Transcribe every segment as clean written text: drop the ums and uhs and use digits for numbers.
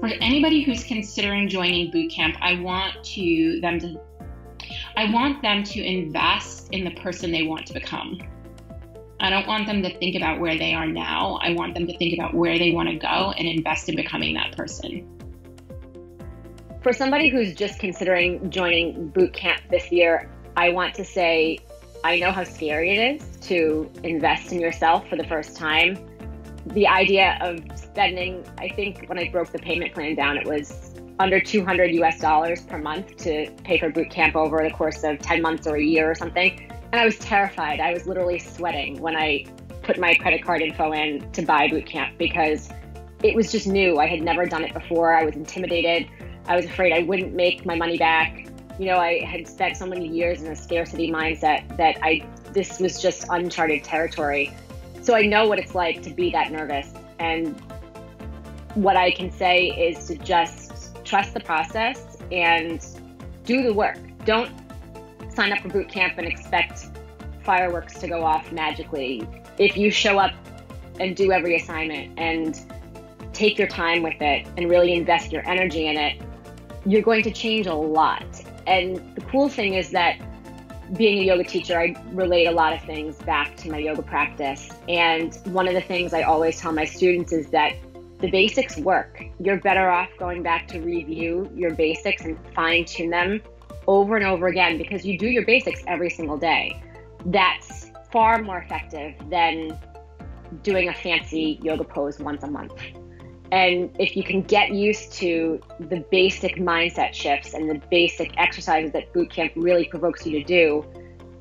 For anybody who's considering joining bootcamp, I want them to invest in the person they want to become. I don't want them to think about where they are now. I want them to think about where they want to go and invest in becoming that person. For somebody who's just considering joining bootcamp this year, I want to say, I know how scary it is to invest in yourself for the first time. The idea of spending, I think when I broke the payment plan down, it was under $200 US per month to pay for bootcamp over the course of 10 months or a year or something. And I was terrified. I was literally sweating when I put my credit card info in to buy bootcamp because it was just new. I had never done it before. I was intimidated. I was afraid I wouldn't make my money back. You know, I had spent so many years in a scarcity mindset that this was just uncharted territory. So I know what it's like to be that nervous. And what I can say is to just trust the process and do the work. Don't sign up for bootcamp and expect fireworks to go off magically. If you show up and do every assignment and take your time with it and really invest your energy in it, you're going to change a lot. And the cool thing is that being a yoga teacher, I relate a lot of things back to my yoga practice. And one of the things I always tell my students is that the basics work. You're better off going back to review your basics and fine-tune them over and over again because you do your basics every single day. That's far more effective than doing a fancy yoga pose once a month. And if you can get used to the basic mindset shifts and the basic exercises that bootcamp really provokes you to do,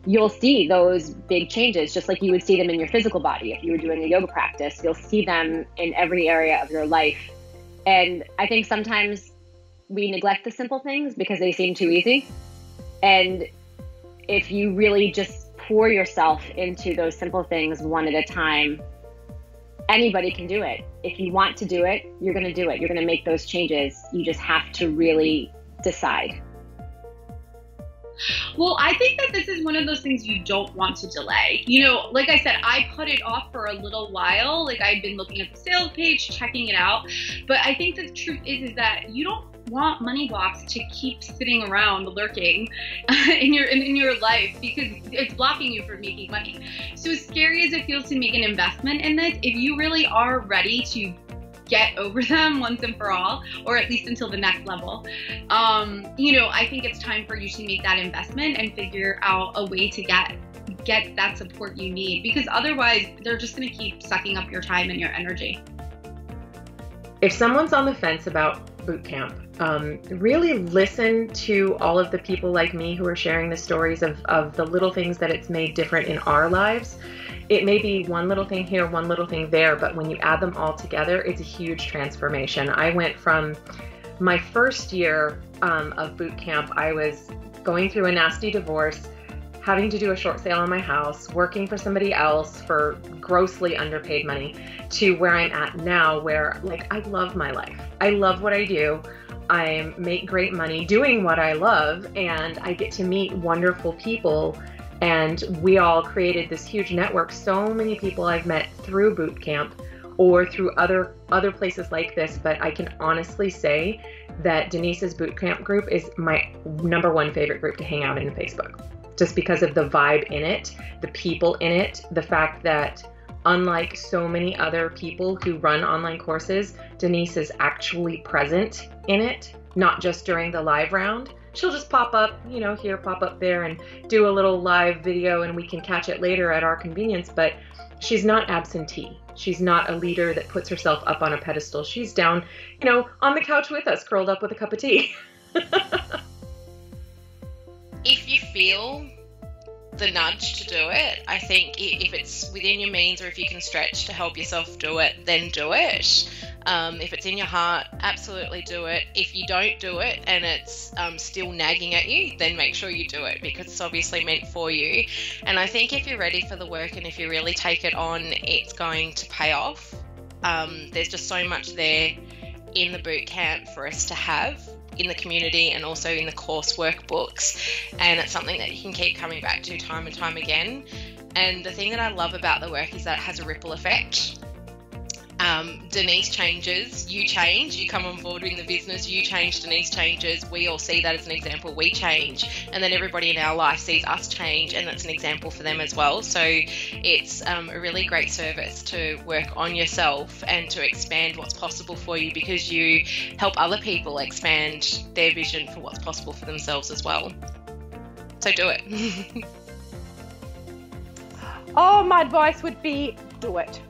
you'll see those big changes, just like you would see them in your physical body. If you were doing a yoga practice, you'll see them in every area of your life. And I think sometimes we neglect the simple things because they seem too easy. And if you really just pour yourself into those simple things one at a time, anybody can do it. If you want to do it, you're going to do it. You're going to make those changes. You just have to really decide. Well, I think that this is one of those things you don't want to delay. You know, like I said, I put it off for a little while. Like I'd been looking at the sales page, checking it out. But I think the truth is that you don't want money blocks to keep sitting around lurking in your life because it's blocking you from making money. So as scary as it feels to make an investment in this, if you really are ready to get over them once and for all, or at least until the next level, you know, I think it's time for you to make that investment and figure out a way to get that support you need, because otherwise they're just going to keep sucking up your time and your energy. If someone's on the fence about bootcamp, really listen to all of the people like me who are sharing the stories of the little things that it's made different in our lives. It may be one little thing here, one little thing there, but when you add them all together, it's a huge transformation. I went from my first year of bootcamp, I was going through a nasty divorce, having to do a short sale on my house, working for somebody else for grossly underpaid money, to where I'm at now, where like I love my life. I love what I do. I make great money doing what I love, and I get to meet wonderful people. And we all created this huge network. So many people I've met through bootcamp or through other places like this, but I can honestly say that Denise's bootcamp group is my #1 favorite group to hang out in Facebook, just because of the vibe in it, the people in it, the fact that unlike so many other people who run online courses, Denise is actually present in it, not just during the live round. She'll just pop up, you know, here, pop up there and do a little live video and we can catch it later at our convenience, but she's not absentee. She's not a leader that puts herself up on a pedestal. She's down, you know, on the couch with us, curled up with a cup of tea. If you feel the nudge to do it, I think if it's within your means or if you can stretch to help yourself do it, then do it. If it's in your heart, absolutely do it. If you don't do it and it's still nagging at you, then make sure you do it because it's obviously meant for you. And I think if you're ready for the work and if you really take it on, it's going to pay off. There's just so much there in the boot camp for us to have in the community and also in the course workbooks, and it's something that you can keep coming back to time and time again. And the thing that I love about the work is that it has a ripple effect. Denise changes, you change, you come on board in the business, you change, Denise changes, we all see that as an example, we change, and then everybody in our life sees us change, and that's an example for them as well. So it's a really great service to work on yourself and to expand what's possible for you, because you help other people expand their vision for what's possible for themselves as well. So do it. Oh, my advice would be do it.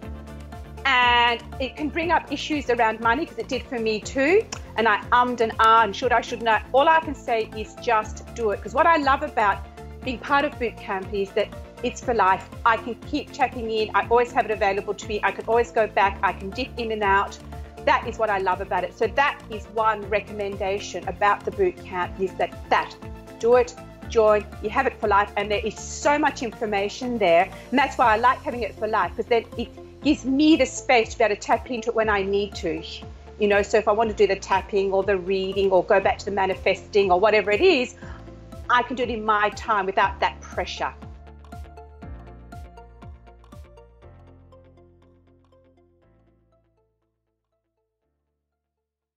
And it can bring up issues around money, because it did for me too. And I ummed and ahed and should I, should not. All I can say is just do it. Because what I love about being part of Bootcamp is that it's for life. I can keep checking in. I always have it available to me. I can always go back. I can dip in and out. That is what I love about it. So that is one recommendation about the Bootcamp, is that do it. Join, you have it for life, and there is so much information there, and that's why I like having it for life, because then it gives me the space to be able to tap into it when I need to, you know. So if I want to do the tapping or the reading or go back to the manifesting or whatever it is, I can do it in my time without that pressure.